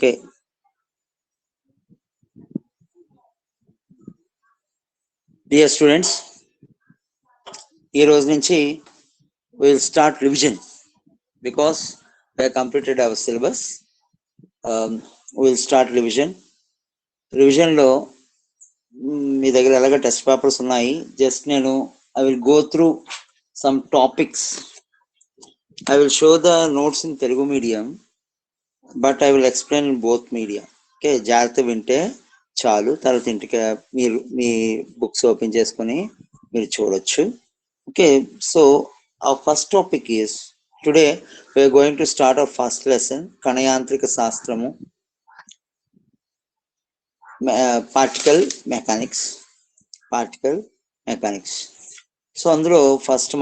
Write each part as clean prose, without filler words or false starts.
Okay. Dear students, ee roju nunchi we will start revision because we have completed our syllabus. We will start revision. Revision lo మీ దగ్గర ఎలాగ test papers ఉన్నాయి. Just నేను I will go through some topics. I will show the notes in Telugu medium, but I will explain in both media. Okay, జాగ్రత్త వింటే చాలు. తర్వాత ఇంటికి మీరు మీ బుక్స్ ఓపెన్ చేసుకొని మీరు చూడొచ్చు. Okay, so our first topic is, today we are going to start our first lesson, Kanayantrika Shastramu, particle mechanics. So అందులో ఫస్ట్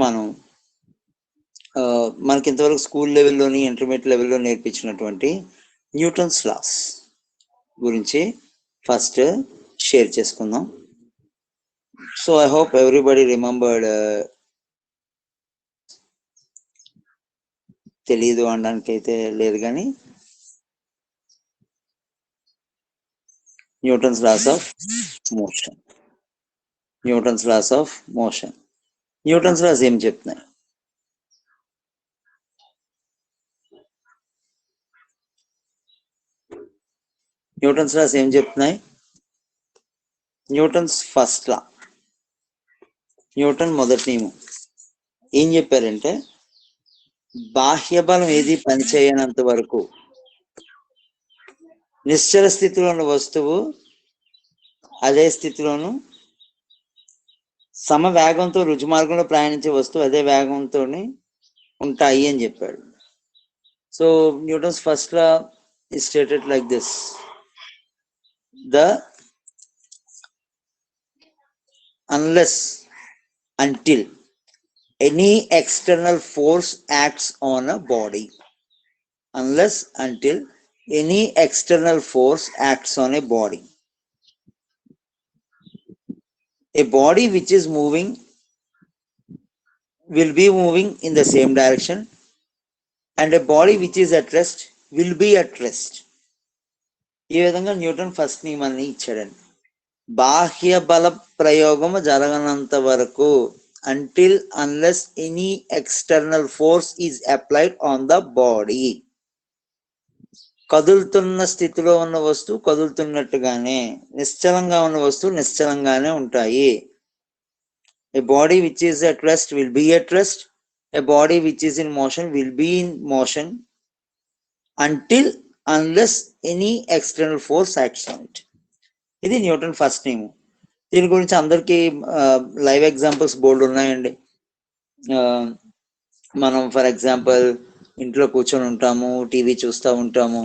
మనకి ఇంతవరకు స్కూల్ లెవెల్లోని ఇంటర్మీడియట్ లెవెల్లో నేర్పించినటువంటి న్యూటన్స్ లాస్ గురించి ఫస్ట్ షేర్ చేసుకుందాం. So I hope everybody remembered. తెలీదు అనడానికి అయితే లేదు, కానీ Newton's laws of motion. Newton's laws ఏం చెప్తున్నాయి? న్యూటన్స్ లాస్ ఏం చెప్తున్నాయి? న్యూటన్స్ ఫస్ట్ లా, న్యూటన్ మొదటి నియమం ఏం చెప్పారంటే, బాహ్య బలం ఏది పనిచేయనంత వరకు నిశ్చల స్థితిలో ఉన్న వస్తువు అదే స్థితిలోను, సమ వేగంతో రుజు మార్గంలో ప్రయాణించే వస్తువు అదే వేగంతో ఉంటాయి అని చెప్పాడు. So Newton's first law is stated like this: until any external force acts on a body. Until any external force acts on a body. A body which is moving will be moving in the same direction, and a body which is at rest will be at rest. ఈ విధంగా Newton first నియమాన్ని ఇచ్చాడండి. బాహ్య బల ప్రయోగము జరగనంత వరకు, unless any external force is applied on the body. కదులుతున్న స్థితిలో ఉన్న వస్తువు కదులుతున్నట్టుగానే, నిశ్చలంగా ఉన్న వస్తువు నిశ్చలంగానే ఉంటాయి. A body which is at rest will be at rest. A body which is in motion will be in motion unless any external force acts on it. ఇది Newton first నియమం. దీని గురించి అందరికీ లైవ్ ఎగ్జాంపుల్స్ బోర్డు ఉన్నాయండి. మనం for example ఇంట్లో కూర్చొని ఉంటాము, టీవీ చూస్తూ ఉంటాము.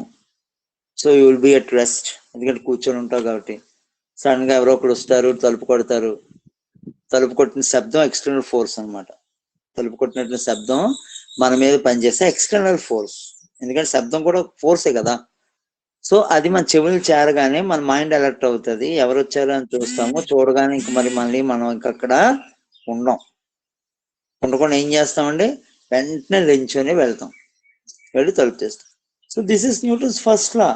So you will be at rest, ఎందుకంటే కూర్చొని ఉంటావు కాబట్టి. సడన్ గా ఎవరో ఒకరు వస్తారు, తలుపు కొడతారు. తలుపు కొట్టిన శబ్దం ఎక్స్టర్నల్ ఫోర్స్ అనమాట. తలుపు కొట్టినట్టు శబ్దం మన మీద పనిచేస్తే ఎక్స్టర్నల్ ఫోర్స్, ఎందుకంటే శబ్దం కూడా ఫోర్సే కదా. సో అది మన చెవులు చేరగానే మన మైండ్ అలర్ట్ అవుతుంది, ఎవరు వచ్చారు అని చూస్తాము. చూడగానే ఇంక మళ్ళీ మనం ఇంకక్కడ ఉండకుండా ఏం చేస్తామండి, వెంటనే లేచుని వెళ్ళి తలుపు చేస్తాం. So this is Newton's first law.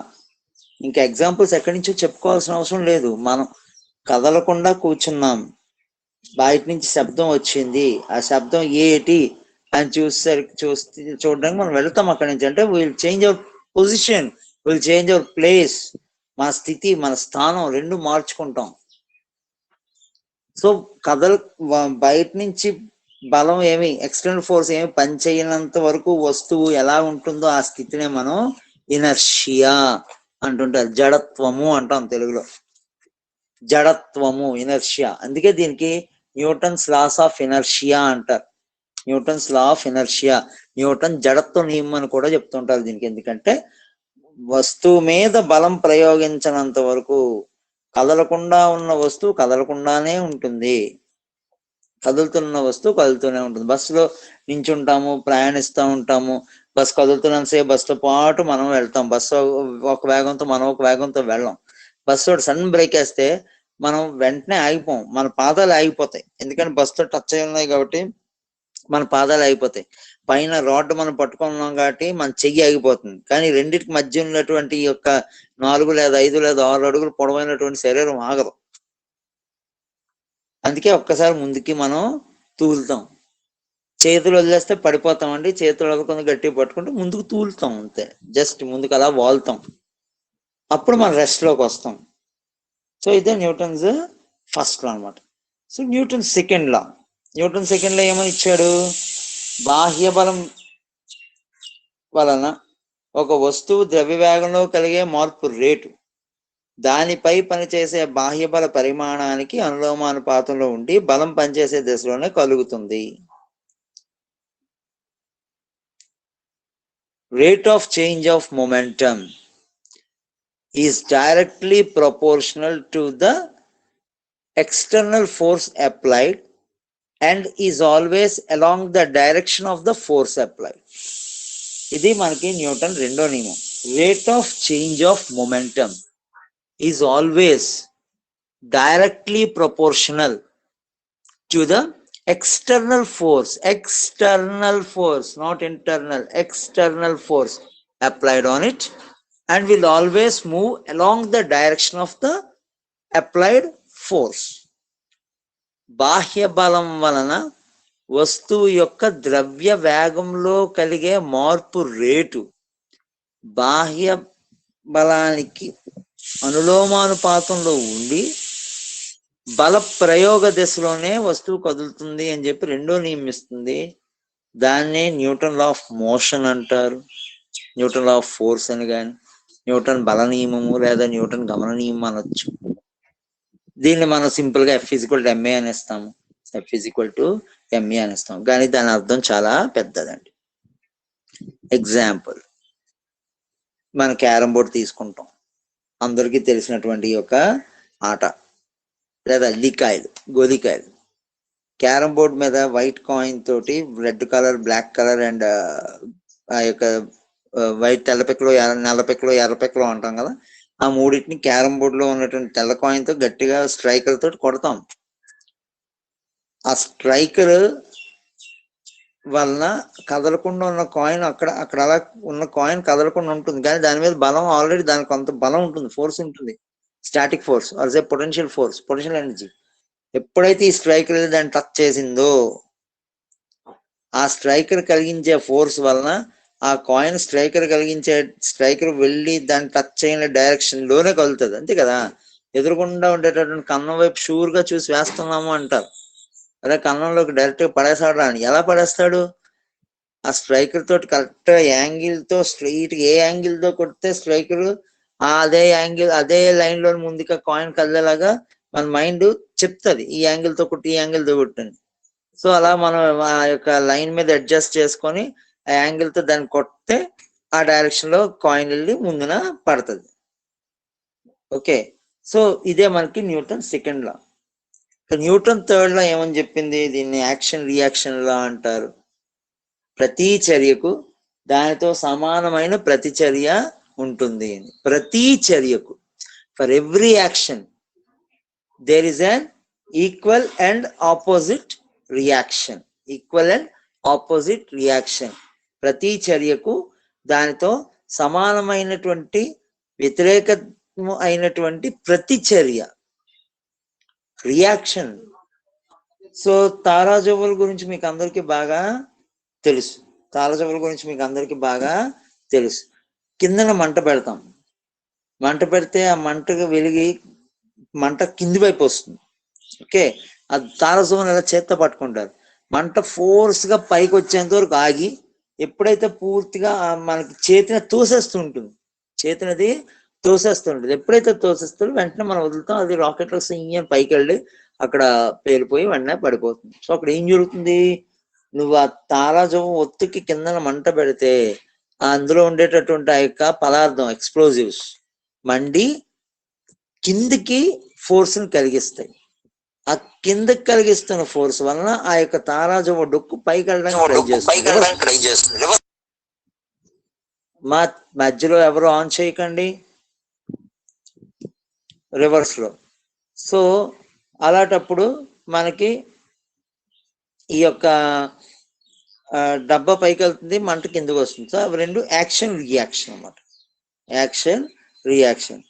ఇంకా ఎగ్జాంపుల్స్ ఎక్కడి నుంచో చెప్పుకోవాల్సిన అవసరం లేదు. మనం కదలకుండా కూర్చున్నాం, బయట నుంచి శబ్దం వచ్చింది, ఆ శబ్దం ఏటి అని చూడడానికి మనం వెళ్తాం అక్కడి నుంచి. అంటే will change our position, will change our place. మన స్థితి, మన స్థానం రెండు మార్చుకుంటాం. సో బయట నుంచి బలం ఏమి, ఎక్స్టర్నల్ ఫోర్స్ ఏమి పనిచేయనంత వరకు వస్తువు ఎలా ఉంటుందో ఆ స్థితినే మనం ఇనర్షియా అంటుంటారు. జడత్వము అంటాం తెలుగులో. జడత్వము, ఇనర్షియా. అందుకే దీనికి న్యూటన్స్ లాస్ ఆఫ్ ఇనర్షియా అంటారు. Newton's law of inertia, Newton జడత్వ నియమం అని కూడా చెప్తుంటారు దీనికి. ఎందుకంటే వస్తువు మీద బలం ప్రయోగించినంత వరకు కదలకుండా ఉన్న వస్తువు కదలకుండానే ఉంటుంది, కదులుతున్న వస్తువు కదులుతూనే ఉంటుంది. బస్సులో నించుంటాము, ప్రయాణిస్తూ ఉంటాము. బస్సు కదులుతున్నంతసేపు బస్సుతో పాటు మనం వెళ్తాం. బస్సు ఒక వేగంతో మనం ఒక వేగంతో వెళ్ళాం. బస్సు సడన్ బ్రేక్ వేస్తే మనం వెంటనే ఆగిపోం, మన పాదాలు ఆగిపోతాయి. ఎందుకంటే బస్సుతో టచ్ అయి ఉన్నాయి కాబట్టి మన పాదాలు ఆగిపోతాయి. పైన రాడ్ మనం పట్టుకున్నాం కాబట్టి మన చెయ్యి ఆగిపోతుంది. కానీ రెండింటికి మధ్య ఉన్నటువంటి ఈ యొక్క 4 లేదా 5 లేదా 6 అడుగులు పొడవైనటువంటి శరీరం ఆగదు. అందుకే ఒక్కసారి ముందుకి మనం తూలుతాం. చేతులు వదిలేస్తే పడిపోతామండి. చేతులు వదలకుండా గట్టిగా పట్టుకుంటే ముందుకు తూలుతాం అంతే. జస్ట్ ముందుకు అలా వాళ్తాం. అప్పుడు మనం రెస్ట్ లోకి వస్తాం. సో ఇదే న్యూటన్స్ ఫస్ట్ లా అనమాట. సో న్యూటన్ సెకండ్ లా. న్యూటన్ సెకండ్ లా ఏమని ఇచ్చాడు? బాహ్య బలం వలన ఒక వస్తువు ద్రవ్య వేగంలో కలిగే మార్పు రేటు దానిపై పనిచేసే బాహ్య బల పరిమాణానికి అనులోమానుపాతంలో ఉండి బలం పనిచేసే దిశలోనే కలుగుతుంది. Rate of change of momentum is directly proportional to the external force applied and is always along the direction of the force applied. ఇది మనకి న్యూటన్ రెండో నియమం. Rate of change of momentum is always directly proportional to the external force, not internal, external force applied on it, and will always move along the direction of the applied force. బాహ్య బలం వలన వస్తువు యొక్క ద్రవ్య వేగంలో కలిగే మార్పు rate బాహ్య బలానికి అనులోమానుపాతంలో ఉండి బల ప్రయోగ దిశలోనే వస్తువు కదులుతుంది అని చెప్పి రెండో నియమిస్తుంది. దాన్నే న్యూటన్ లా ఆఫ్ మోషన్ అంటారు, న్యూటన్ లా ఆఫ్ ఫోర్స్ అని కానీ, న్యూటన్ బల నియమము లేదా న్యూటన్ గమన నియమం అనొచ్చు. దీన్ని మనం సింపుల్ గా F=ma అనేస్తాము, F=ma అనేస్తాం. కానీ దాని అర్థం చాలా పెద్దదండి. ఎగ్జాంపుల్, మన క్యారమ్ బోర్డ్ తీసుకుంటాం. అందరికీ తెలిసినటువంటి ఒక ఆట, లేదా అల్లికాయలు, గోలికాయలు. క్యారమ్ బోర్డ్ మీద వైట్ కాయిన్ తోటి red colour, black colour and ఆ యొక్క వైట్ తెల్లపెక్కలు, నల్లపెక్కలు, ఎర్రపెక్కలు అంటాం కదా, ఆ మూడింటిని క్యారమ్ బోర్డ్ లో ఉన్నటువంటి తెల్ల కాయిన్ తో గట్టిగా స్ట్రైకర్ తోటి కొడతాం. ఆ స్ట్రైకర్ వలన కదలకుండా ఉన్న కాయిన్ అక్కడ అలా ఉన్న కాయిన్ కదలకుండా ఉంటుంది. కానీ దాని మీద బలం ఆల్రెడీ దానికి కొంత బలం ఉంటుంది, ఫోర్స్ ఉంటుంది, static force or potential force, potential energy. ఎప్పుడైతే ఈ స్ట్రైకర్ దాన్ని టచ్ చేసిందో ఆ స్ట్రైకర్ కలిగించే ఫోర్స్ వలన ఆ కాయిన్ స్ట్రైకర్ వెళ్ళి దాన్ని టచ్ అయిన డైరెక్షన్ లోనే కదులుతుంది. అంతే కదా. ఎదురుకుండా ఉండేటటువంటి కన్నం వైపు షూర్ గా చూసి వేస్తున్నాము అంటారు. అదే కన్నంలోకి డైరెక్ట్ గా పడేస్తాడు అని. ఎలా పడేస్తాడు? ఆ స్ట్రైకర్ తోటి కరెక్ట్ యాంగిల్ తో స్ట్రైట్ ఏ యాంగిల్ తో కొడితే స్ట్రైకర్ అదే యాంగిల్, అదే లైన్ లో ముందుగా కాయిన్ కదిలేలాగా మన మైండ్ చెప్తుంది, ఈ యాంగిల్ తో కొట్టి, ఈ యాంగిల్ తో కొట్టండి. సో అలా మనం ఆ యొక్క లైన్ మీద అడ్జస్ట్ చేసుకొని ఆ యాంగిల్ తో దాన్ని కొడితే ఆ డైరెక్షన్ లో కాయిన్ వెళ్ళి ముందున పడుతుంది. ఓకే, సో ఇదే మనకి న్యూటన్ సెకండ్ లా. న్యూటన్ థర్డ్ లా ఏమని చెప్పింది? దీన్ని యాక్షన్ రియాక్షన్ లా అంటారు. ప్రతి చర్యకు దానితో సమానమైన ప్రతిచర్య ఉంటుంది. ప్రతి చర్యకు, for every action there is an equal and opposite reaction. Equal and opposite reaction. ప్రతి చర్యకు దానితో సమానమైనటువంటి వ్యతిరేక అయినటువంటి ప్రతిచర్య, రియాక్షన్. సో తారాజువ్వల గురించి మీకు అందరికీ బాగా తెలుసు. తారాజువ్వల గురించి మీకు అందరికీ బాగా తెలుసు. కిందన మంట పెడతాం. మంట పెడితే ఆ మంటకు వెలిగి మంట కింది వైపు వస్తుంది. ఓకే, ఆ తారాజువ్వను ఎలా చేత్తో పట్టుకుంటారు. మంట ఫోర్స్ గా పైకి వచ్చేంత వరకు ఆగి ఎప్పుడైతే పూర్తిగా మనకి చేతిని తోసేస్తుంటుంది, చేతినది తోసేస్తుంటుంది. ఎప్పుడైతే తోసేస్తుందో వెంటనే మనం వదులుతాం, అది రాకెట్ లో సింగ్ పైకి వెళ్ళి అక్కడ పేలిపోయి వెంటనే పడిపోతుంది. సో అక్కడ ఏం జరుగుతుంది? నువ్వు ఆ తారాజువ్వ ఒత్తికి కిందన మంట పెడితే అందులో ఉండేటటువంటి ఆ యొక్క పదార్థం, ఎక్స్ప్లోజివ్స్ మండి కిందికి ఫోర్స్ ని కలిగిస్తాయి. ఆ కిందకి కలిగిస్తున్న ఫోర్స్ వలన ఆ యొక్క తారాజువ్వ డొక్కు పైకి వెళ్ళడానికి ట్రై చేస్తుంది. మా మధ్యలో ఎవరు ఆన్ చేయకండి, రివర్స్ లో. సో అలాంటప్పుడు మనకి ఈ యొక్క డబ్బా పైకి వెళ్తుంది, మంట కిందకు వస్తుంది. సో అవి రెండు యాక్షన్ రియాక్షన్ అన్నమాట. Action reaction.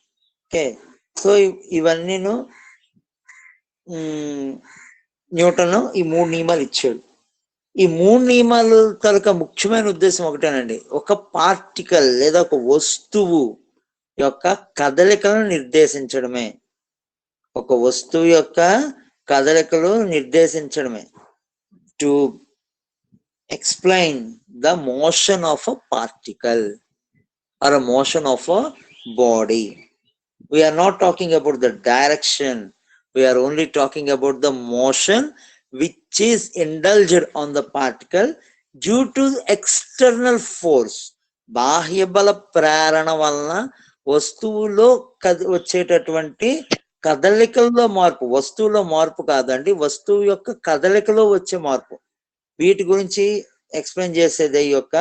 ఓకే, సో ఇవన్నీను న్యూటన్ ఈ 3 నియమాలు ఇచ్చాడు. ఈ 3 నియమాలు తాలూకా ముఖ్యమైన ఉద్దేశం ఒకటేనండి, ఒక పార్టికల్ లేదా ఒక వస్తువు యొక్క కదలికలను నిర్దేశించడమే. ఒక వస్తువు యొక్క కదలికలు నిర్దేశించడమే. To explain the motion of a particle or a motion of a body. We are not talking about the direction. We are only talking about the motion which is indulged on the particle due to external force. బాహ్య బల ప్రేరణ వలన వస్తువులో వచ్చేటటువంటి కదలికల్లో మార్పు. వస్తువులో మార్పు కాదండి, వస్తువు యొక్క కదలికలో వచ్చే మార్పు. వీటి గురించి ఎక్స్ప్లెయిన్ చేసేది ఈ యొక్క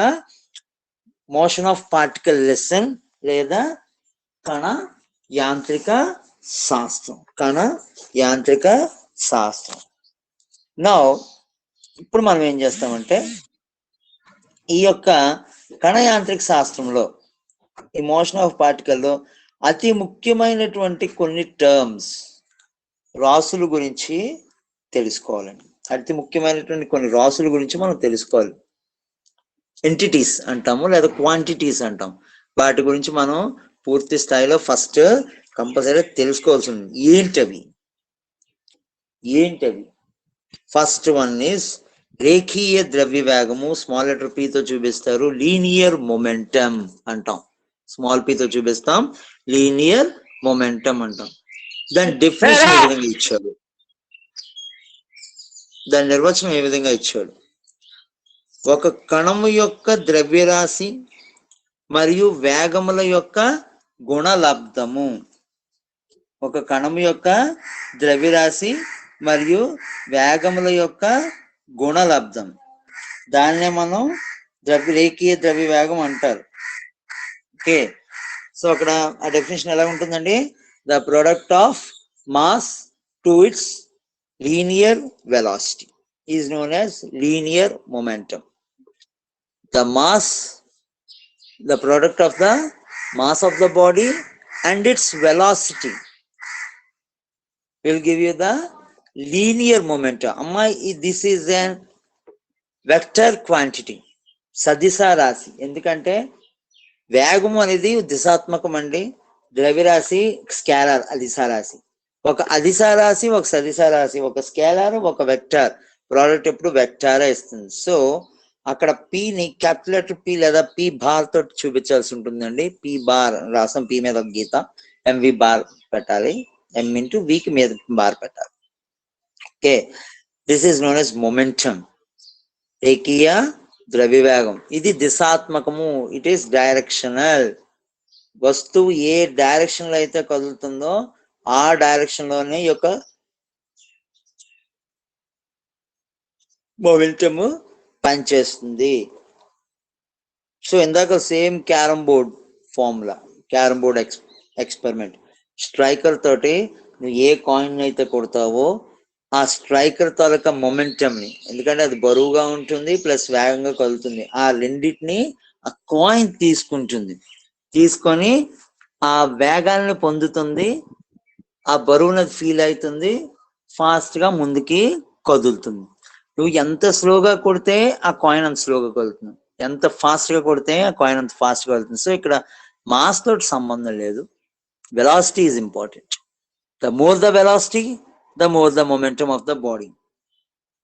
మోషన్ ఆఫ్ పార్టికల్ లెసన్ లేదా కణ యాంత్రిక శాస్త్రం. కణ యాంత్రిక శాస్త్రం. నా ఇప్పుడు మనం ఏం చేస్తామంటే ఈ యొక్క కణ యాంత్రిక శాస్త్రంలో ఈ మోషన్ ఆఫ్ పార్టికల్లో అతి ముఖ్యమైనటువంటి కొన్ని టర్మ్స్, రాసుల గురించి తెలుసుకోవాలండి. అతి ముఖ్యమైనటువంటి కొన్ని రాసుల గురించి మనం తెలుసుకోవాలి. ఎంటిటీస్ అంటాము లేదా క్వాంటిటీస్ అంటాం. వాటి గురించి మనం పూర్తి స్థాయిలో ఫస్ట్ కంపల్సరీ తెలుసుకోవాల్సి ఉంది. ఏంటవి? ఫస్ట్ వన్ ఈస్ రేఖీయ ద్రవ్య వేగము, స్మాల్ లెటర్ పి తో చూపిస్తారు. లీనియర్ మొమెంటం అంటాం, స్మాల్ పి తో చూపిస్తాం, లీనియర్ మొమెంటం అంటాం. దాని డెఫినేషన్ ఏ విధంగా ఇచ్చాడు, దాని నిర్వచనం ఏ విధంగా ఇచ్చాడు? ఒక కణము యొక్క ద్రవ్యరాశి మరియు వేగముల యొక్క గుణలబ్ధము. ఒక కణము యొక్క ద్రవ్యరాశి మరియు వేగముల యొక్క గుణలబ్ధం, దాన్నే మనం రేఖీయ ద్రవ్య వేగం అంటారు. ఓకే, సో అక్కడ ఆ డెఫినేషన్ ఎలా ఉంటుందండి? The product of mass to it's linear velocity is known as linear momentum. The mass, the product of the mass of the body and its velocity will give you the linear momentum. Amma, this is a vector quantity, సదిశా రాశి. ఎందుకంటే వేగము అనేది దిశాత్మకం అండి, ద్రవ్యరాశి scalar అదిశా రాశి. ఒక అదిశా రాశి, ఒక సదిశా రాశి, ఒక స్కేలార్, ఒక వెక్టార్. ప్రోడక్ట్ ఎప్పుడు వెక్టారే ఇస్తుంది. సో అక్కడ పిని క్యాపిటల్ లెటర్ పి లేదా పి బార్ తోటి చూపించాల్సి ఉంటుందండి. పి బార్ రాసం, పి మీద గీత, ఎంవి బార్ పెట్టాలి, ఎం ఇంటూ వికి మీద బార్ పెట్టాలి. Okay, this is known as momentum, రేఖీయ ద్రవ్యవేగం. ఇది దిశాత్మకము, ఇట్ ఈస్ డైరెక్షనల్. వస్తువు ఏ డైరెక్షన్ లో అయితే కదులుతుందో ఆ డైరెక్షన్ లోనే యొక్క మొమెంటము పనిచేస్తుంది. సో ఇందాక same carrom board formula, carrom board experiment. Striker తోటి నువ్వు ఏ కాయిన్ అయితే కొడతావో ఆ స్ట్రైకర్ తాలూకా మొమెంటమ్ ని, ఎందుకంటే అది బరువుగా ఉంటుంది ప్లస్ వేగంగా కదులుతుంది, ఆ రెండింటిని ఆ కాయిన్ తీసుకుంటుంది. తీసుకొని ఆ వేగాన్ని పొందుతుంది, ఆ బరువుని ఫీల్ అవుతుంది, ఫాస్ట్ గా ముందుకి కదులుతుంది. నువ్వు ఎంత స్లోగా కొడితే ఆ కాయిన్ అంత స్లోగా కదులుతుంది, ఎంత ఫాస్ట్ గా కొడితే ఆ కాయిన్ అంత ఫాస్ట్ గా కదులుతుంది. సో ఇక్కడ మాస్ తోటి సంబంధం లేదు, velocity is important. The more the velocity, the more the momentum of the body.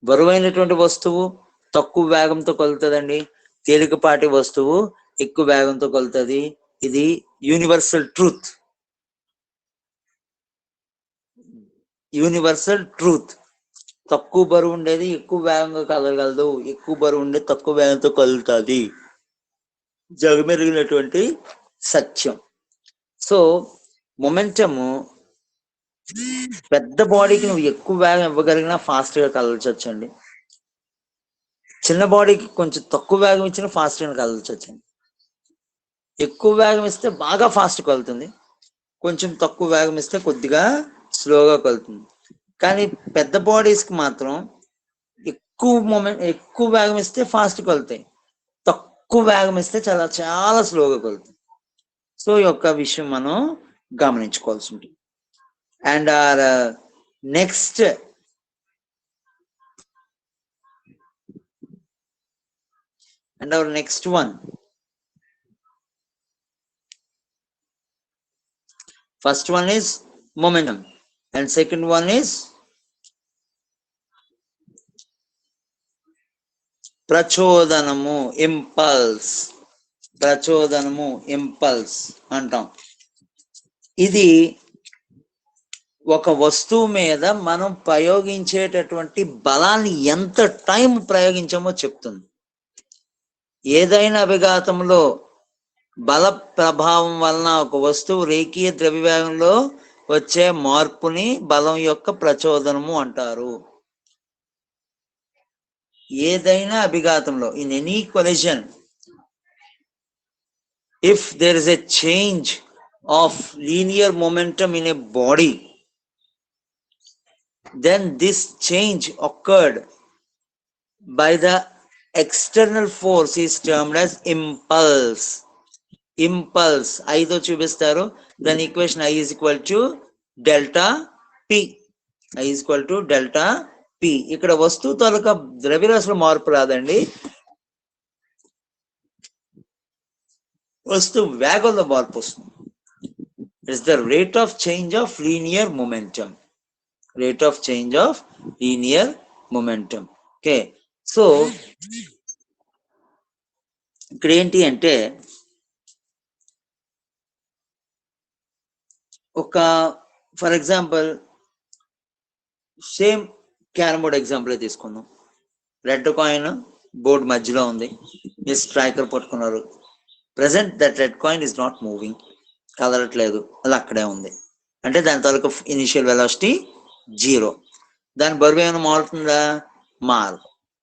బరువైనటువంటి వస్తువు తక్కువ వేగంతో కదులుతుందండి, తేలికపాటి వస్తువు ఎక్కువ వేగంతో కదులుతుంది. ఇది యూనివర్సల్ ట్రూత్. Universal truth. తక్కువ బరువు ఉండేది ఎక్కువ వేగంగా కదలగలదు, ఎక్కువ బరువు ఉండేది తక్కువ వేగంతో కదులుతుంది. జగమెరిగినటువంటి సత్యం. సో మొమెంటము పెద్ద బాడీకి నువ్వు ఎక్కువ వేగం ఇవ్వగలిగినా ఫాస్ట్ గా కదల్చొచ్చండి, చిన్న బాడీకి కొంచెం తక్కువ వేగం ఇచ్చినా ఫాస్ట్ గా కదల్చొచ్చండి. ఎక్కువ వేగం ఇస్తే బాగా ఫాస్ట్ కదులుతుంది, కొంచెం తక్కువ వేగం ఇస్తే కొద్దిగా స్లోగా కదులుతుంది. కానీ పెద్ద బాడీస్ కి మాత్రం ఎక్కువ వేగం ఇస్తే ఫాస్ట్గా వెళ్తాయి, తక్కువ వేగం ఇస్తే చాలా చాలా స్లోగా వెళ్తాయి. సో ఈ యొక్క విషయం మనం గమనించుకోవాల్సి ఉంటుంది. And our next and our next one, first one is momentum and second one is prachodanamu, impulse. ప్రచోదనము, ఇంపల్స్ అంటాం. ఇది ఒక వస్తువు మీద మనం ప్రయోగించేటటువంటి బలాన్ని ఎంత టైం ప్రయోగించామో చెప్తుంది. ఏదైనా అభిఘాతంలో బల ప్రభావం వలన ఒక వస్తువు రేఖీయ ద్రవ్యవేగంలో వచ్చే మార్పుని బలం యొక్క ప్రచోదనము అంటారు. ఏదైనా అభిఘాతంలో, in any collision, if there is a change of linear momentum in a body, then this change occurred by the external force is termed as impulse. Impulse ఐదో చూపిస్తారు. దాని equation I is equal to delta P. I is equal to delta P. ఇక్కడ వస్తువు తాలూకా ద్రవ్యరాశిలో మార్పు రాదండి, వస్తువు వేగంలో మార్పు వస్తుంది. It's the rate of change of linear momentum. Rate of change of linear momentum. Okay, so ఇక్కడ ఏంటి అంటే ఒక for example same carrom board example తీసుకుందాం. రెడ్ కాయిన్ బోర్డు మధ్యలో ఉంది, మీరు స్ట్రైకర్ పట్టుకున్నారు. Present that red coin is not moving, కదలట్లేదు, అది అక్కడే ఉంది. అంటే దాని తాలూకు ఇనిషియల్ వెలాసిటీ 0. దాని బరువు ఏమైనా మారుతుందా? మారు.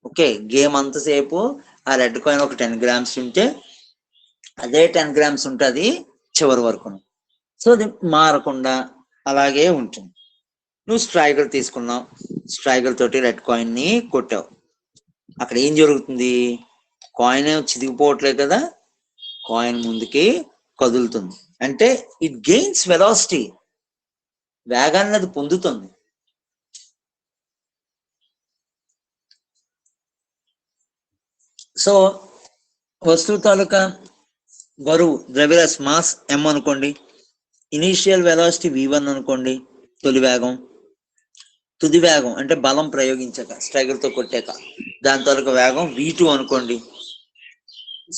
ఓకే, గేమ్ అంతసేపు ఆ రెడ్ కాయిన్ ఒక 10 grams ఉంటే అదే 10 grams ఉంటుంది చివరి వరకు. సో అది మారకుండా అలాగే ఉంటుంది. నువ్వు స్ట్రైకర్ తీసుకున్నావు, స్ట్రైకర్ తోటి రెడ్ కాయిన్ ని కొట్టావు. అక్కడ ఏం జరుగుతుంది? కాయిన్ చిదిగిపోవట్లేదు కదా, కాయిన్ ముందుకి కదులుతుంది. అంటే ఇట్ గెయిన్స్ వెలాసిటీ, వేగాన్ని అది పొందుతుంది. సో వస్తువు తాలూకా బరువు ద్రవ్యరాశి మాస్ M అనుకోండి, ఇనీషియల్ వెలాసిటీ V1 అనుకోండి, తొలి వేగం. తుది వేగం అంటే బలం ప్రయోగించాక, స్ట్రైకర్ తో కొట్టాక దాని తాలూకా వేగం V2 అనుకోండి.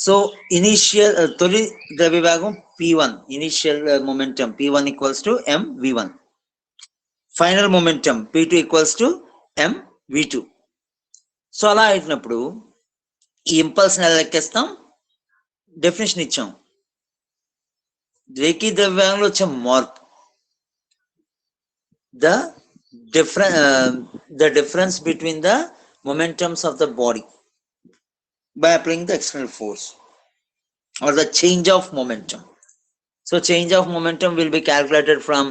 సో ఇనీషియల్ తొలి ద్రవ్య వేగం P1, initial momentum P1 equals to mv1, final momentum P2 equals to mv2. So అలా అయినప్పుడు ఈ ఇంపల్స్ ని ఎలా లెక్కేస్తాం? డెఫినేషన్ ఇచ్చాం, రేఖీ ద్రవ్యంలో వచ్చే మార్పు, the difference between the momentums of the body by applying the external force, or the change of momentum. So change of momentum will be calculated from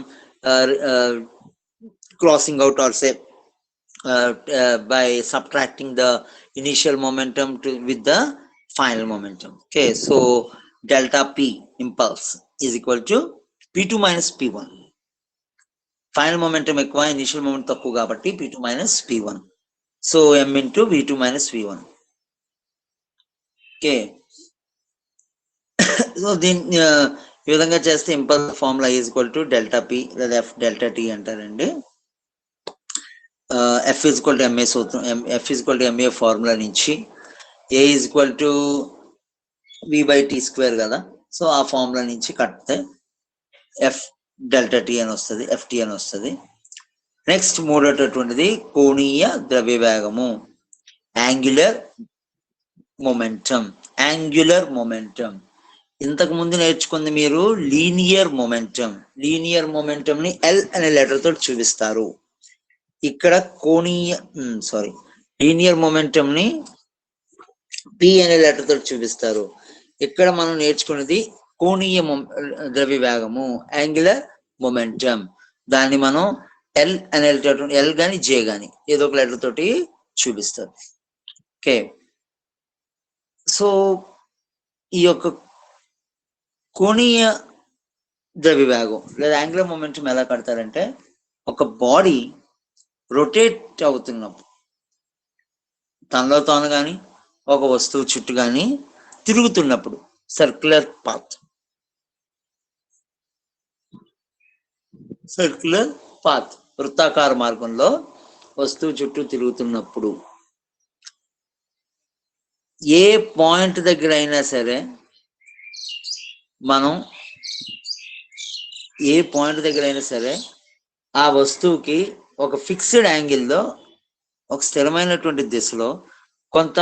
crossing out, or say by subtracting the initial momentum with the final momentum. Okay, so delta P impulse is equal to P2 minus P1. Final momentum ఎక్కువ, initial momentum తక్కువ కాబట్టి P2 minus P1. So M into V2 minus V1. Okay, so దీన్ని ఈ విధంగా చేస్తే impulse formula is equal to delta P లేదా F delta T అంటారండి. F is equal to MA సూత్రం, F is equal to MA formula నుంచి A is equal to V/T² కదా. So ఆ ఫార్ములా నుంచి కడితే F డెల్టా T అని వస్తుంది, FT అని వస్తుంది. నెక్స్ట్ మూడోటటువంటిది కోణీయ ద్రవ్య వేగము, యాంగులర్ మొమెంటం. యాంగులర్ మొమెంటం ఇంతకు ముందు నేర్చుకుంది మీరు లీనియర్ మొమెంటం. లీనియర్ మొమెంటం ని L అనే లెటర్ తోటి చూపిస్తారు. ఇక్కడ లీనియర్ మొమెంటం ని P అనే లెటర్ తోటి చూపిస్తారు. ఇక్కడ మనం నేర్చుకున్నది కోణీయ ద్రవ్య వేగము, యాంగులర్ మొమెంటం. దాన్ని మనం L అనే L గాని J గాని ఏదో ఒక లెటర్ తోటి చూపిస్తారు. ఓకే, సో ఈ యొక్క కోణీయ ద్రవ్యవేగం లేదా యాంగులర్ మొమెంటం ఎలా కడతారంటే, ఒక బాడీ రొటేట్ అవుతున్నప్పుడు తనలో తాను కానీ ఒక వస్తువు చుట్టూ కానీ తిరుగుతున్నప్పుడు సర్క్యులర్ పాత్ వృత్తాకార మార్గంలో వస్తువు చుట్టూ తిరుగుతున్నప్పుడు ఏ పాయింట్ దగ్గర అయినా సరే మనం ఆ వస్తువుకి ఒక ఫిక్స్డ్ యాంగిల్లో ఒక స్థిరమైనటువంటి దిశలో కొంత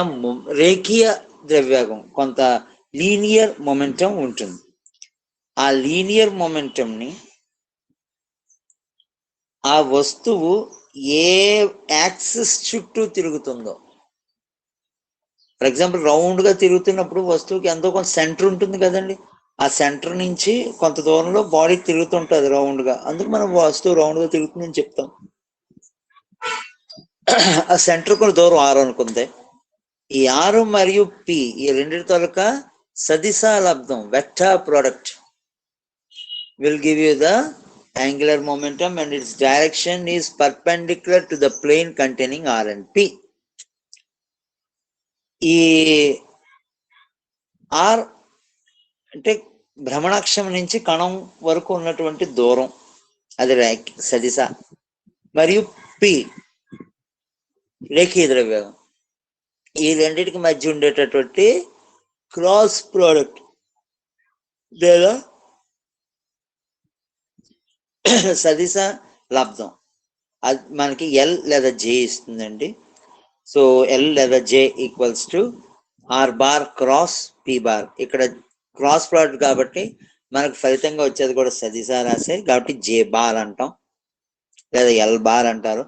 రేఖీయ ద్రవ్యవేగం, కొంత లీనియర్ మొమెంటం ఉంటుంది. ఆ లీనియర్ మొమెంటంని ఆ వస్తువు ఏ యాక్సిస్ చుట్టూ తిరుగుతుందో, ఫర్ ఎగ్జాంపుల్ రౌండ్గా తిరుగుతున్నప్పుడు వస్తువుకి ఎంతో కొంత సెంటర్ ఉంటుంది కదండి, ఆ సెంటర్ నుంచి కొంత దూరంలో బాడీ తిరుగుతుంటుంది రౌండ్గా, అందుకు మనం వస్తువు రౌండ్గా తిరుగుతుందని చెప్తాం. ఆ సెంటర్ కూడా దూరం ఆరు అనుకుంది. ఈ ఆరు మరియు పి ఈ రెండింటి తాలూకా సదిశా లబ్ధం vector product will give you the angular momentum and its direction is perpendicular to the plane containing R and P. ఈ R అంటే భ్రమణాక్షం నుంచి కణం వరకు ఉన్నటువంటి దూరం, అది సదిశ, మరియు P రేఖీయ ద్రవ్యవేగం. ఈ రెండింటికి మధ్య ఉండేటటువంటి క్రాస్ ప్రోడక్ట్ లేదా సదిశ లబ్ధం అది మనకి ఎల్ లేదా జే ఇస్తుందండి. సో ఎల్ లేదా J equals to r bar cross p bar. ఇక్కడ క్రాస్ ప్రోడక్ట్ కాబట్టి మనకు ఫలితంగా వచ్చేది కూడా సదిశ రాసే కాబట్టి జే బార్ అంటాం లేదా ఎల్ బార్ అంటారు.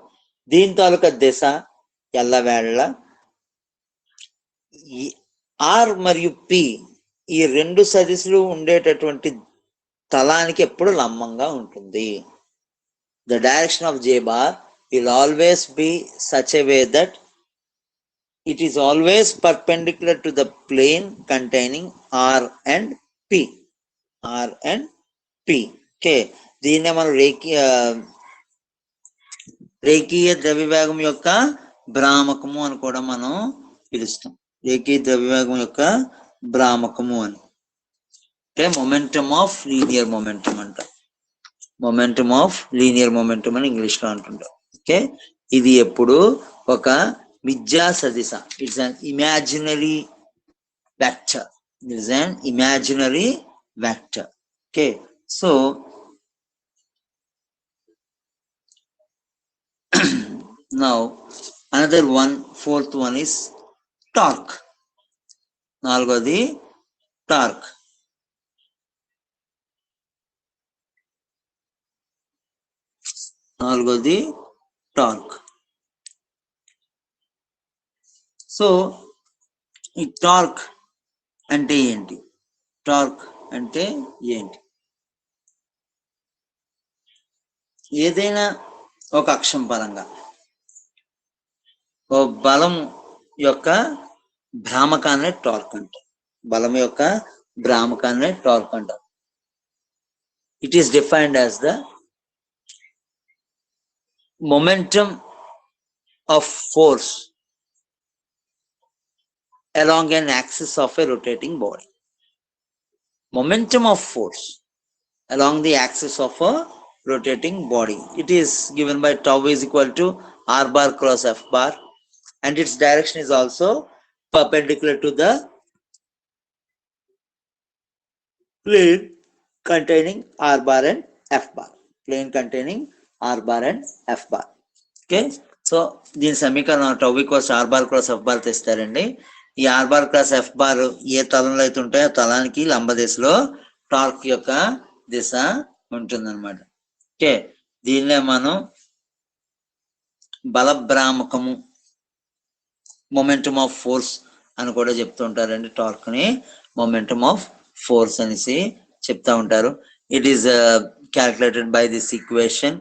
దీని తాలూకా దిశ ఎల్లవేళ్ళ ఆర్ మరియు పి ఈ రెండు సదిశలు ఉండేటటువంటి తలానికి ఎప్పుడు లంబంగా ఉంటుంది. The direction of J bar will always be such a way that it is always perpendicular to the plane containing R and P. Okay, దీన్నే మనం రేఖీయ ద్రవ్యవేగం యొక్క భ్రామకము అని కూడా మనం పిలుస్తాం. రేఖీయ ద్రవ్యవేగం యొక్క భ్రామకము అని. అంటే మొమెంటమ్ ఆఫ్ లీనియర్ మొమెంటం అంట. మొమెంటమ్ ఆఫ్ లీనియర్ మొమెంటం అని ఇంగ్లీష్ లో అంటుంటాం. ఓకే, ఇది ఎప్పుడు ఒక మిథ్యా సదిశ. It's an imaginary vector. Okay, so now another one, fourth one is torque. నాలుగోది టార్క్. సో ఈ టార్క్ అంటే ఏంటి? ఏదైనా ఒక అక్షం పరంగా ఓ బలం యొక్క భ్రామకాన్నే టార్క్ అంటారు. It is defined as the momentum of force along an axis of a rotating body. Momentum of force along the axis of a rotating body. It is given by tau is equal to r bar cross f bar, and its direction is also perpendicular to the plane containing r bar and f bar. Okay, so దీని సమీకరణం tau equals r bar cross f bar తెస్తారండి. ఈ r bar cross f bar ఏ తలంలో అయితే ఉంటాయో ఆ తలానికి లంబ దిశలో టార్క్ యొక్క దిశ ఉంటుందన్నమాట. ఓకే, దీన్నే మనం బలభ్రామకము, మొమెంటమ్ ఆఫ్ ఫోర్స్ అని కూడా చెప్తూ ఉంటారండి. టార్క్ ని మొమెంటమ్ ఆఫ్ ఫోర్స్ అనేసి చెప్తా ఉంటారు. It is calculated by this equation.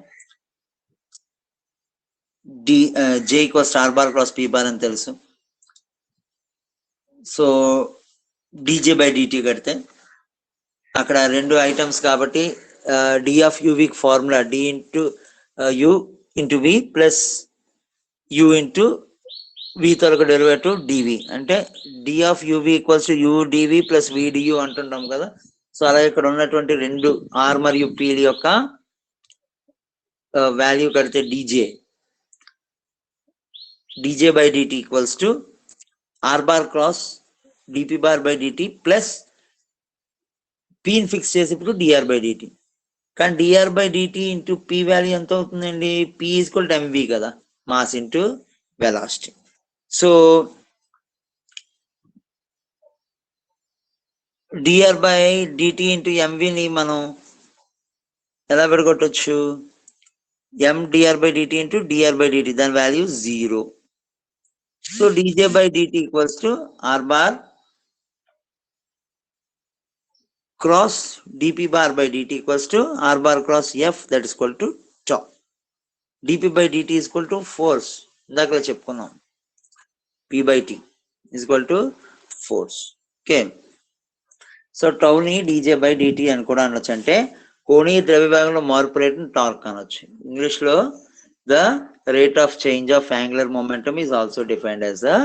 J equals r bar cross p bar అని తెలుసు. సో డీజే బై డిటి కడితే అక్కడ రెండు ఐటమ్స్ కాబట్టి డి ఆఫ్ యూవిక్ formula d into u into v plus u into v తొలక డెరివేటివ్ డివి అంటే d of uv equals to u dv plus v du అంటుంటాం కదా. సో అలాగే ఇక్కడ ఉన్నటువంటి రెండు ఆర్ మరియు పి యొక్క వాల్యూ కడితే dJ by dt equals to r bar cross dp bar by dt plus పిని ఫిక్స్ చేసి ఇప్పుడు డిఆర్ బై డిటి. కానీ dr by dt into P value ఎంత అవుతుందండి? పి ఈక్వల్ టు ఎంవి కదా, mass into velocity. So dr by dt into ఎంవిని మనం ఎలా పెడగొట్టచ్చు? M dr by dt into dr by dt, దాని value 0. So dJ by dt equals to r bar cross dp bar by dt equals to r bar cross f, that is equal to tau. dp by dt is equal to force, ఇందాక చెప్పుకున్నాం, p by t is equal to force. Okay, so టౌని dj by dt అని కూడా అనొచ్చు, అంటే కోణీయ ద్రవ్యవేగంలో మార్పు రేటును టార్క్ అనొచ్చు. ఇంగ్లీష్ లో the rate of change of angular momentum is also defined as a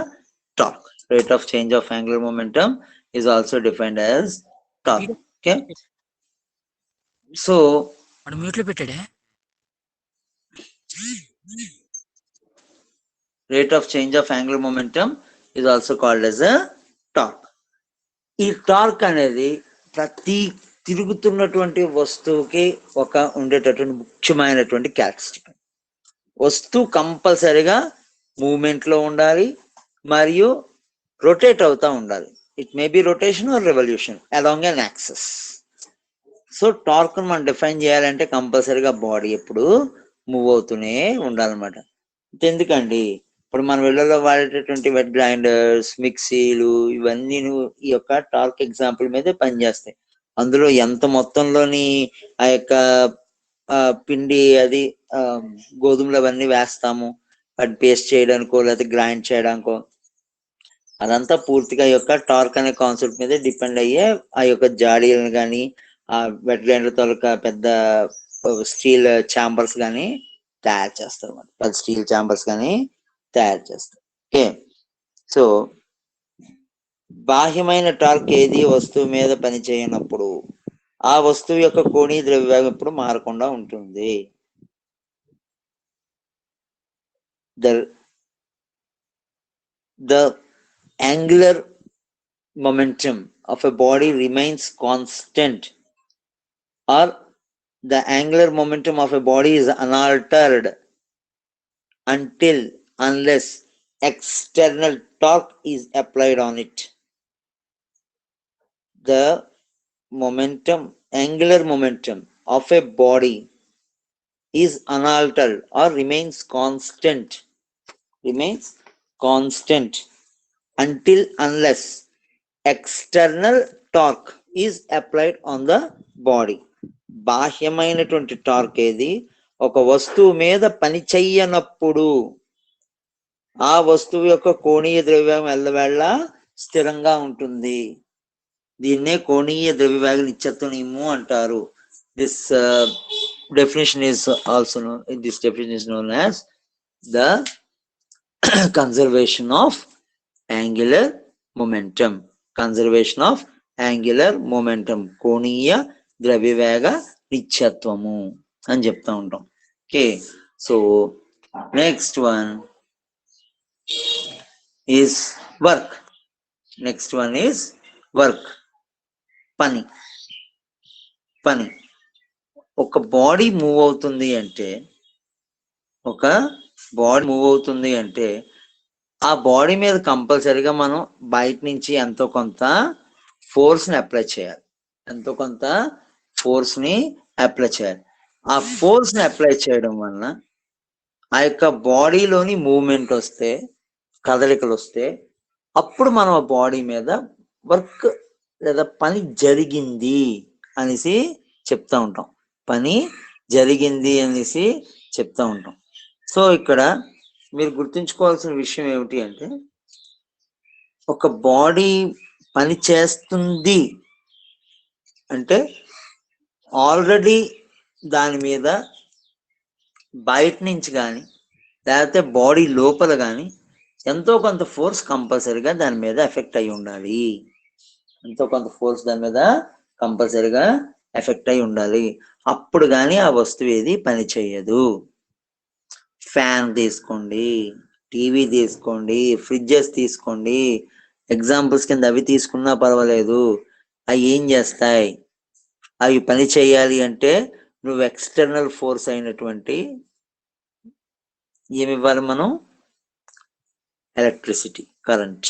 torque. Rate of change of angular momentum is also defined as torque. Okay, so mute లో పెట్టాడే. Rate of change of angular momentum is also called as a torque. ఈ torque అనేది ప్రతి తిరుగుతున్నటువంటి వస్తువుకి ఒక ఉండేటటువంటి ముఖ్యమైనటువంటి characteristic. వస్తువు కంపల్సరిగా మూమెంట్ లో ఉండాలి మరియు రొటేట్ అవుతా ఉండాలి. It may be rotation or revolution along an axis. So torque మనం డిఫైన్ చేయాలంటే కంపల్సరీగా బాడీ ఎప్పుడు మూవ్ అవుతూనే ఉండాలన్నమాట. ఎందుకండి, ఇప్పుడు మన ఇళ్లలో వాడేటటువంటి వెట్ గ్రైండర్స్, మిక్సీలు, ఇవన్నీ ఈ యొక్క టార్క్ ఎగ్జాంపుల్ మీదే పనిచేస్తాయి. అందులో ఎంత మొత్తంలోని ఆ యొక్క పిండి అది గోధుమలు అవన్నీ వేస్తాము, వాటి పేస్ట్ చేయడానికో లేకపోతే గ్రైండ్ చేయడానికో, అదంతా పూర్తిగా ఈ యొక్క టార్క్ అనే కాన్సెప్ట్ మీద డిపెండ్ అయ్యే ఆ యొక్క జాడీలను కానీ ఆ వెట్ గ్రైండర్ తాలూకా పెద్ద స్టీల్ ఛాంబర్స్ కానీ తయారు చేస్తారు అన్నమాట. పెద్ద స్టీల్ ఛాంబర్స్ కానీ తయారు చేస్తారు. ఓకే, సో బాహ్యమైన టార్క్ ఏది వస్తువు మీద పని చేయనప్పుడు ఆ వస్తువు యొక్క కోణీయ ద్రవ్యవేగం ఎప్పుడు మారకుండా ఉంటుంది. The angular momentum of a body remains constant, or the angular momentum of a body is unaltered unless external torque is applied on it. The angular momentum of a body is unaltered or remains constant unless external torque is applied on the body. బాహ్యమైనటువంటి torque ఏది ఒక వస్తువు మీద పని చెయ్యనప్పుడు ఆ వస్తువు యొక్క కోణీయ ద్రవ్యవేగం ఎల్లవేళ స్థిరంగా ఉంటుంది. దీన్నే కోణీయ ద్రవ్యవేగ నిత్యత్వ నియమం అంటారు. This definition is also known, this definition is known as the conservation of angular momentum. Conservation of angular momentum, కోణీయ ద్రవ్యవేగ నిత్యత్వము అని చెప్తా ఉంటాం. Okay, so next one is work. Next one is work, పని. ఒక బాడీ మూవ్ అవుతుంది అంటే ఆ body మీద కంపల్సరిగా మనం బయట నుంచి ఎంతో కొంత ఫోర్స్ ని అప్లై చేయాలి. ఆ ఫోర్స్ ని అప్లై చేయడం వలన ఆ యొక్క బాడీలోని మూవ్మెంట్ వస్తే, కదలికలు వస్తే, అప్పుడు మనం ఆ బాడీ మీద వర్క్ లేదా పని జరిగింది అనేసి చెప్తా ఉంటాం. సో ఇక్కడ మీరు గుర్తుంచుకోవాల్సిన విషయం ఏమిటి అంటే, ఒక బాడీ పని చేస్తుంది అంటే ఆల్రెడీ దాని మీద బయట నుంచి కానీ లేకపోతే బాడీ లోపల కానీ ఎంతో కొంత ఫోర్స్ కంపల్సరీగా దాని మీద ఎఫెక్ట్ అయి ఉండాలి. ఎంతో కొంత ఫోర్స్ దాని మీద కంపల్సరీగా ఎఫెక్ట్ అయి ఉండాలి. అప్పుడు కానీ ఆ వస్తువు ఏది పని చేయదు. ఫ్యాన్ తీసుకోండి, టీవీ తీసుకోండి, ఫ్రిడ్జెస్ తీసుకోండి, ఎగ్జాంపుల్స్ కింద అవి తీసుకున్నా పర్వాలేదు. అవి ఏం చేస్తాయి? అవి పని చేయాలి అంటే నువ్వు ఎక్స్టర్నల్ ఫోర్స్ అయినటువంటి ఏమి ఇవ్వాలి మనం? Electricity, current.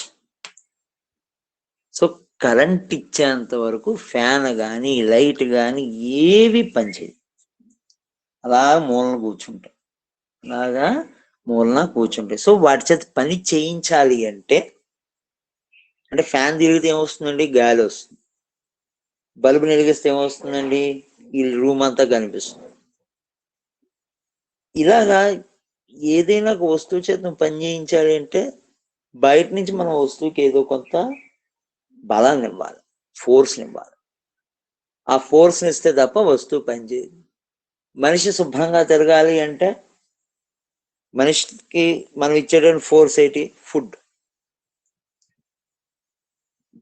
సో కరెంట్ ఇచ్చేంత వరకు ఫ్యాన్ కానీ లైట్ కానీ ఏవి పనిచేయదు. అలా మూలన కూర్చుంటాయి, అలాగా మూలన కూర్చుంటాయి. సో వాటి చేత పని చేయించాలి అంటే ఫ్యాన్ తిరిగితే ఏమొస్తుందండి? గాలి వస్తుంది. బల్బు వెలిగిస్తే ఏమొస్తుందండి? ఈ రూమ్ అంతా కనిపిస్తుంది. ఇలాగా ఏదైనా ఒక వస్తువు చేత పని చేయించాలి అంటే బయట నుంచి మన వస్తువుకి ఏదో కొంత బలాన్ని ఇవ్వాలి, ఫోర్స్ని ఇవ్వాలి. ఆ ఫోర్స్ని ఇస్తే తప్ప వస్తువు పనిచేయదు. మనిషి శుభ్రంగా తిరగాలి అంటే మనిషికి మనం ఇచ్చేటువంటి ఫోర్స్ ఏంటి? ఫుడ్,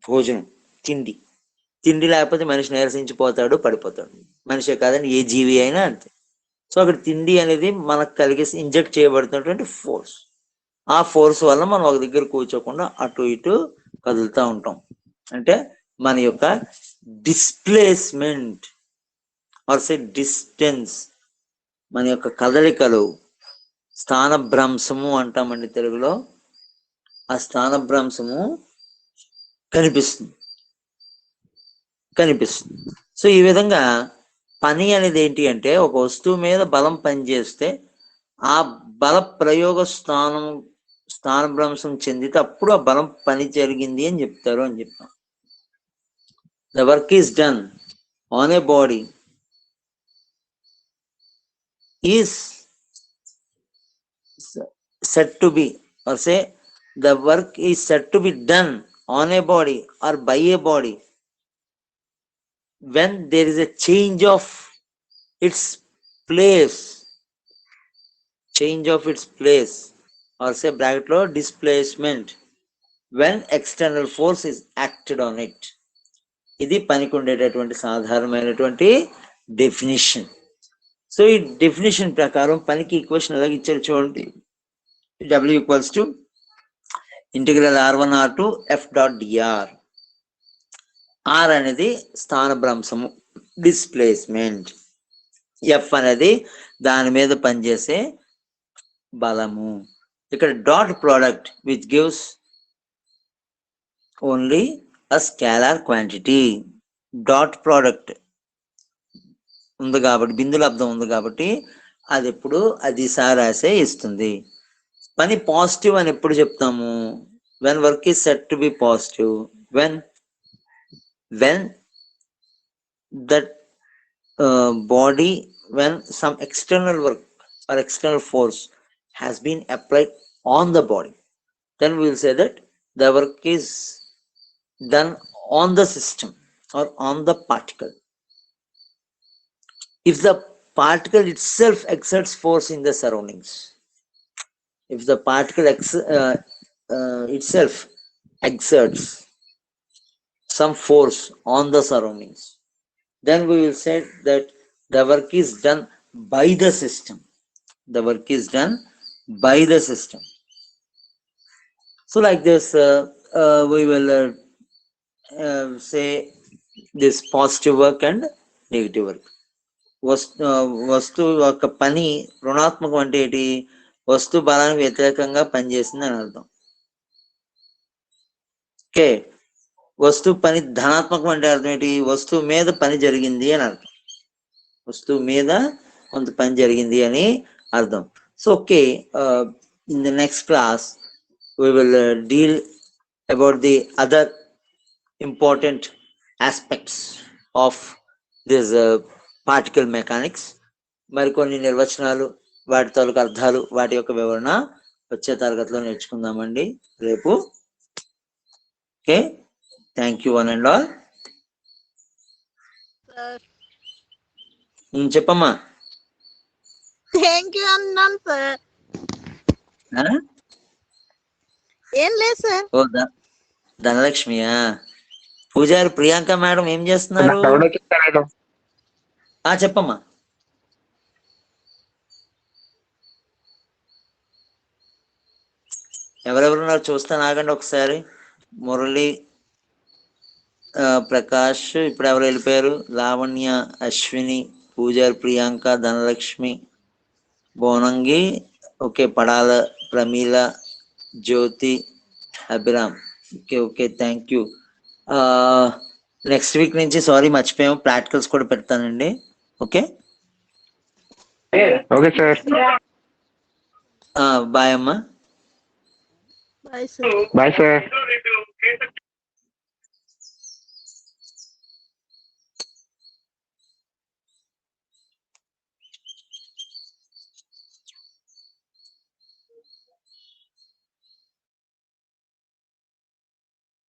భోజనం, తిండి. తిండి లేకపోతే మనిషి నీరసించిపోతాడు, పడిపోతాడు. మనిషే కాదని ఏ జీవి అయినా అంతే. సో అక్కడ తిండి అనేది మనకు కలిగేసి ఇంజెక్ట్ చేయబడుతున్నటువంటి ఫోర్స్. ఆ ఫోర్స్ వల్ల మనం ఒక దగ్గర కూర్చోకుండా అటు ఇటు కదులుతూ ఉంటాం. అంటే మన యొక్క డిస్ప్లేస్మెంట్ ఆర్ సే డిస్టెన్స్, మన యొక్క కదలికలు, స్థానభ్రంశము అంటామండి తెలుగులో. ఆ స్థానభ్రంశము కనిపిస్తుంది. సో ఈ విధంగా పని అనేది ఏంటి అంటే ఒక వస్తువు మీద బలం పనిచేస్తే ఆ బల ప్రయోగ స్థానభ్రంశం చెందితే అప్పుడు ఆ బలం పని జరిగింది అని చెప్తారు అని చెప్పాం. The work is done on a body is said to be, or say the work is said to be done on a body or by a body when there is a change of its place, or say bracket lo displacement, when external force is acted on it. ఇది పనికి ఉండేటటువంటి సాధారణమైనటువంటి definition. So ఈ definition ప్రకారం పనికి equation ఎలాగ ఇచ్చారు చూడండి. W equals to integral R1 R2 F dot dr. R అనేది స్థానభ్రంశము, డిస్ప్లేస్మెంట్. F అనేది దాని మీద పనిచేసే బలము. ఇక్కడ dot product which gives only a scalar quantity. Dot product ఉంది కాబట్టి, బిందు లబ్ధం ఉంది కాబట్టి అది ఎప్పుడు అది సారాసే ఇస్తుంది. పని పాజిటివ్ అని ఎప్పుడు చెప్తాము? When work is set to be positive, when that body, when some external work or external force has been applied on the body, then we will say that the work is done on the system or on the particle. If the particle itself exerts force in the surroundings, if the particle itself exerts some force on the surroundings, then we will say that the work is done by the system. The work is done by the system. So like this, we will say this positive work and negative work. వస్తువు యొక్క పని రుణాత్మకం అంటే ఏంటి? వస్తువు బలానికి వ్యతిరేకంగా పనిచేసింది అని అర్థం. ఓకే, వస్తువు పని ధనాత్మకం అంటే అర్థం ఏంటి? వస్తువు మీద పని జరిగింది అని అర్థం. వస్తువు మీద కొంత పని జరిగింది అని అర్థం. So okay, in the next class we will deal about the other important aspects of this particle mechanics. మరికొన్ని నిర్వచనాలు, వాటి తాలూకు అర్థాలు, వాటి యొక్క వివరణ వచ్చే తరగతిలో నేర్చుకుందామండి రేపు. Okay, thank you one and all. Sir చెప్పమ్మా. థ్యాంక్ యూ అన్నాను సార్. ఏం లేదు సార్. ఓ ధనలక్ష్మియా? పూజారి ప్రియాంక మేడం ఏం చేస్తున్నారు? చెప్పమ్మా. ఎవరెవరున్నారు చూస్తాను, ఆగండి ఒకసారి. మురళి, ప్రకాష్, ఇప్పుడు ఎవరు వెళ్ళిపోయారు? Lavanya, Ashwini, Pujari Priyanka, Dhanalakshmi, Bonangi, okay, Padala Pramila, Jyothi, Abhiram. Okay okay, thank you. Next week నుంచి సారీ మర్చిపోయాము, ప్రాక్టికల్స్ కూడా పెడతానండి. Okay okay sir. బాయ్ అమ్మా. Bye sir. Bye sir.